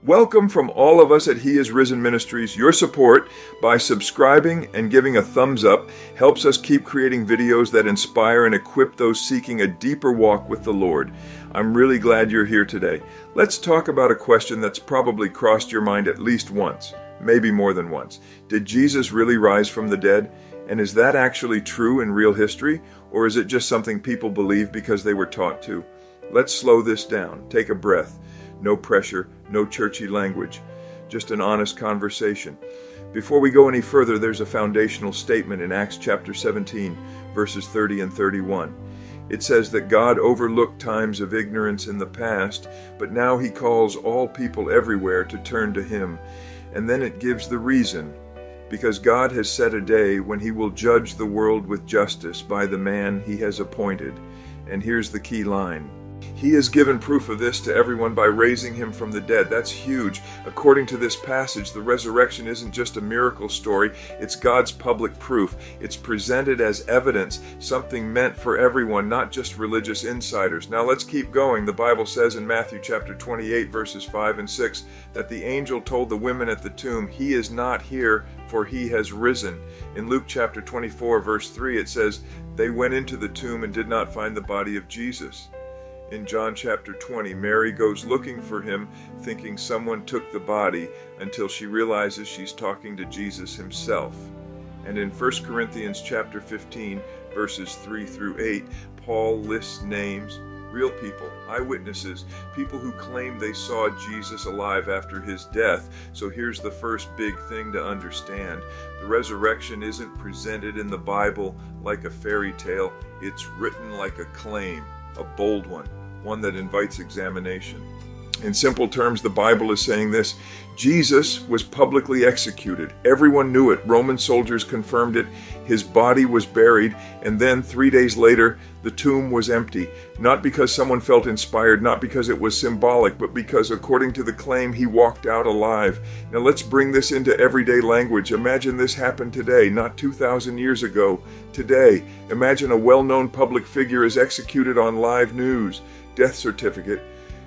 Welcome from all of us at He Is Risen Ministries. Your support by subscribing and giving a thumbs up helps us keep creating videos that inspire and equip those seeking a deeper walk with the Lord. I'm really glad you're here today. Let's talk about a question that's probably crossed your mind at least once, maybe more than once. Did Jesus really rise from the dead? And is that actually true in real history? Or is it just something people believe because they were taught to? Let's slow this down. Take a breath. No pressure, no churchy language, just an honest conversation. Before we go any further, there's a foundational statement in Acts chapter 17, verses 30 and 31. It says that God overlooked times of ignorance in the past, but now He calls all people everywhere to turn to Him. And then it gives the reason, because God has set a day when He will judge the world with justice by the man He has appointed. And here's the key line. He has given proof of this to everyone by raising Him from the dead. That's huge. According to this passage, the resurrection isn't just a miracle story. It's God's public proof. It's presented as evidence, something meant for everyone, not just religious insiders. Now let's keep going. The Bible says in Matthew chapter 28, verses 5 and 6, that the angel told the women at the tomb, "He is not here, for He has risen." In Luke chapter 24, verse 3, it says, "They went into the tomb and did not find the body of Jesus." In John chapter 20, Mary goes looking for Him, thinking someone took the body, until she realizes she's talking to Jesus Himself. And in 1 Corinthians chapter 15, verses 3 through 8, Paul lists names, real people, eyewitnesses, people who claim they saw Jesus alive after His death. So here's the first big thing to understand. The resurrection isn't presented in the Bible like a fairy tale. It's written like a claim. A bold one that invites examination. In simple terms, the Bible is saying this: Jesus was publicly executed. Everyone knew it. Roman soldiers confirmed it. His body was buried, and then 3 days later, the tomb was empty. Not because someone felt inspired, not because it was symbolic, but because, according to the claim, He walked out alive. Now let's bring this into everyday language. Imagine this happened today, not 2,000 years ago. Today, imagine a well-known public figure is executed on live news, death certificate,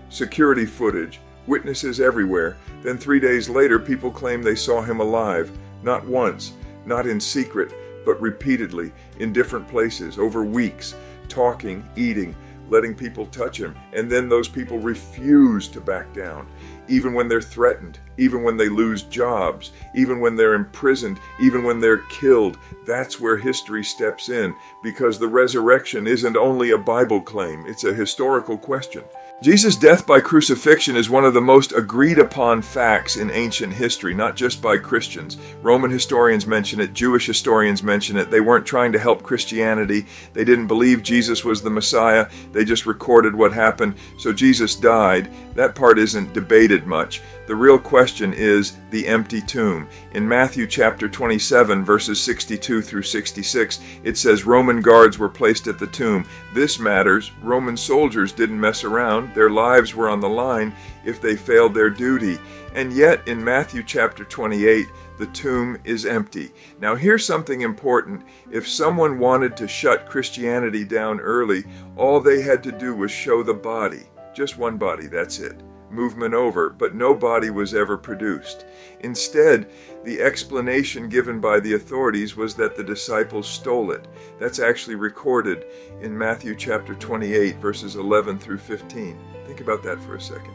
security footage, witnesses everywhere. Then 3 days later, people claim they saw him alive. Not once, not in secret, but repeatedly, in different places, over weeks, talking, eating, letting people touch Him. And then those people refuse to back down, even when they're threatened, even when they lose jobs, even when they're imprisoned, even when they're killed. That's where history steps in, because the resurrection isn't only a Bible claim, it's a historical question. Jesus' death by crucifixion is one of the most agreed upon facts in ancient history, not just by Christians. Roman historians mention it, Jewish historians mention it. They weren't trying to help Christianity. They didn't believe Jesus was the Messiah. They just recorded what happened. So Jesus died. That part isn't debated much. The real question is the empty tomb. In Matthew chapter 27, verses 62 through 66, it says Roman guards were placed at the tomb. This matters. Roman soldiers didn't mess around. Their lives were on the line if they failed their duty. And yet, in Matthew chapter 28, the tomb is empty. Now here's something important. If someone wanted to shut Christianity down early, all they had to do was show the body. Just one body, that's it. Movement over, but no body was ever produced. Instead, the explanation given by the authorities was that the disciples stole it. That's actually recorded in Matthew chapter 28, verses 11 through 15. Think about that for a second.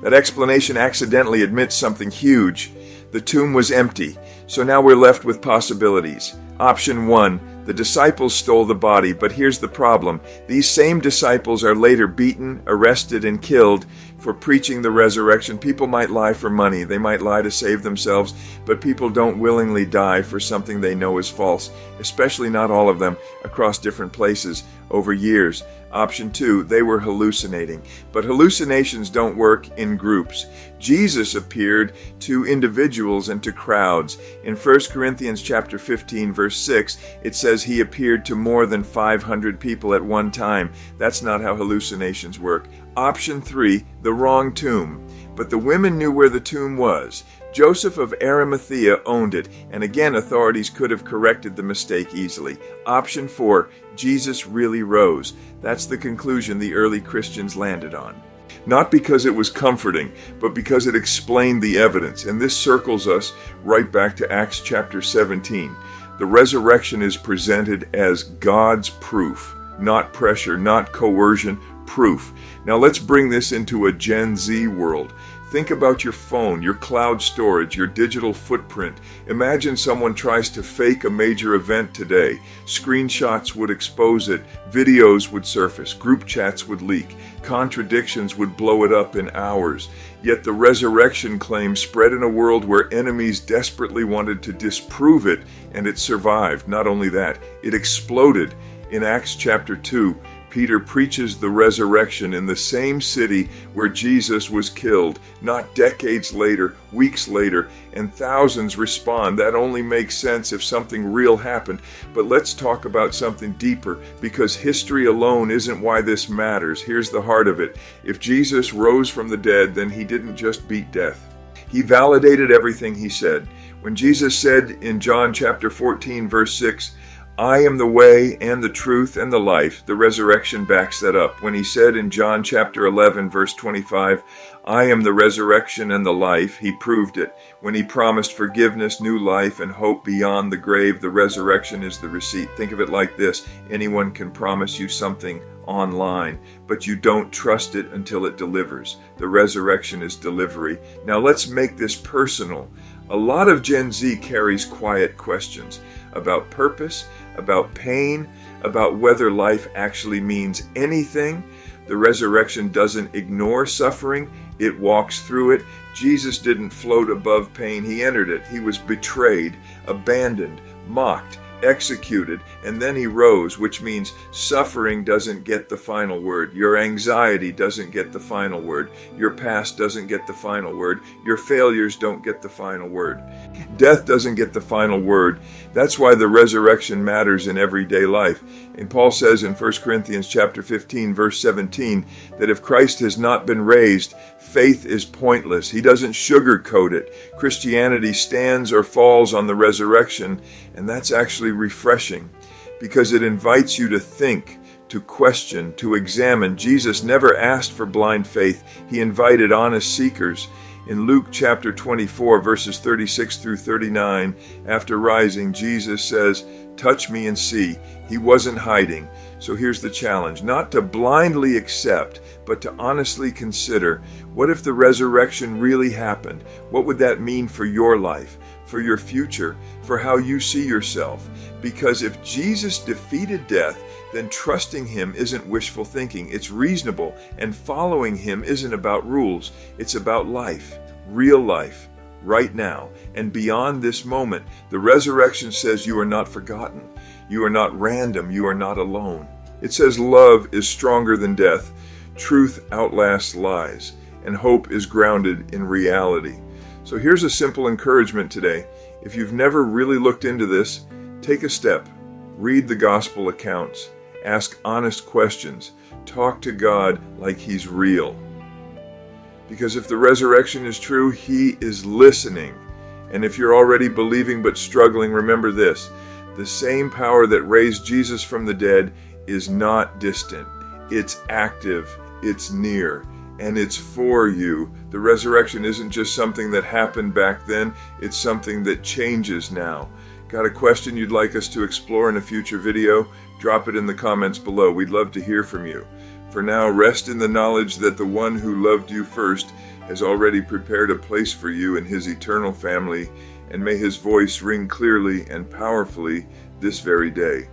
That explanation accidentally admits something huge. The tomb was empty, so now we're left with possibilities. Option 1, the disciples stole the body, but here's the problem. These same disciples are later beaten, arrested, and killed for preaching the resurrection. People might lie for money, they might lie to save themselves, but people don't willingly die for something they know is false, especially not all of them, across different places over years. Option 2, they were hallucinating. But hallucinations don't work in groups. Jesus appeared to individuals and to crowds. In 1 Corinthians chapter 15, verse 6, it says He appeared to more than 500 people at one time. That's not how hallucinations work. Option 3, the wrong tomb. But the women knew where the tomb was. Joseph of Arimathea owned it, and again authorities could have corrected the mistake easily. Option 4, Jesus really rose. That's the conclusion the early Christians landed on. not because it was comforting, but because it explained the evidence. And this circles us right back to Acts chapter 17. The resurrection is presented as God's proof, not pressure, not coercion, proof. Now let's bring this into a Gen Z world. Think about your phone, your cloud storage, your digital footprint. Imagine someone tries to fake a major event today. Screenshots would expose it, videos would surface, group chats would leak, contradictions would blow it up in hours. Yet the resurrection claim spread in a world where enemies desperately wanted to disprove it, and it survived. Not only that, it exploded. In Acts chapter 2, Peter preaches the resurrection in the same city where Jesus was killed, not decades later, weeks later, and thousands respond. That only makes sense if something real happened. But let's talk about something deeper, because history alone isn't why this matters. Here's the heart of it. If Jesus rose from the dead, then he didn't just beat death. He validated everything he said. When Jesus said in John chapter 14, verse 6, I am the way and the truth and the life, the resurrection backs that up. When he said in John chapter 11, verse 25, I am the resurrection and the life, he proved it. When he promised forgiveness, new life, and hope beyond the grave, the resurrection is the receipt. Think of it like this. Anyone can promise you something online, but you don't trust it until it delivers. The resurrection is delivery. Now let's make this personal. A lot of Gen Z carries quiet questions about purpose, about pain, about whether life actually means anything. The resurrection doesn't ignore suffering, it walks through it. Jesus didn't float above pain, he entered it. He was betrayed, abandoned, mocked, executed, and then he rose, which means suffering doesn't get the final word. Your anxiety doesn't get the final word. Your past doesn't get the final word. Your failures don't get the final word. Death doesn't get the final word. That's why the resurrection matters in everyday life. And Paul says in 1 Corinthians chapter 15, verse 17, that if Christ has not been raised, faith is pointless. He doesn't sugarcoat it. Christianity stands or falls on the resurrection, and that's actually refreshing because it invites you to think, to question, to examine. Jesus never asked for blind faith. He invited honest seekers. In Luke chapter 24, verses 36 through 39, after rising, Jesus says, touch me and see. He wasn't hiding. So here's the challenge, not to blindly accept, but to honestly consider, what if the resurrection really happened? What would that mean for your life, for your future, for how you see yourself? Because if Jesus defeated death, then trusting him isn't wishful thinking. It's reasonable, and following him isn't about rules. It's about life, real life, right now. And beyond this moment, the resurrection says you are not forgotten. You are not random. You are not alone. It says love is stronger than death. Truth outlasts lies, and hope is grounded in reality. So here's a simple encouragement today. If you've never really looked into this, take a step. Read the gospel accounts. Ask honest questions. Talk to God like he's real. Because if the resurrection is true, he is listening. And if you're already believing but struggling, remember this. The same power that raised Jesus from the dead is not distant. It's active. It's near. And it's for you. The resurrection isn't just something that happened back then. It's something that changes now. Got a question you'd like us to explore in a future video? Drop it in the comments below. We'd love to hear from you. For now, rest in the knowledge that the one who loved you first has already prepared a place for you in his eternal family, and may his voice ring clearly and powerfully this very day.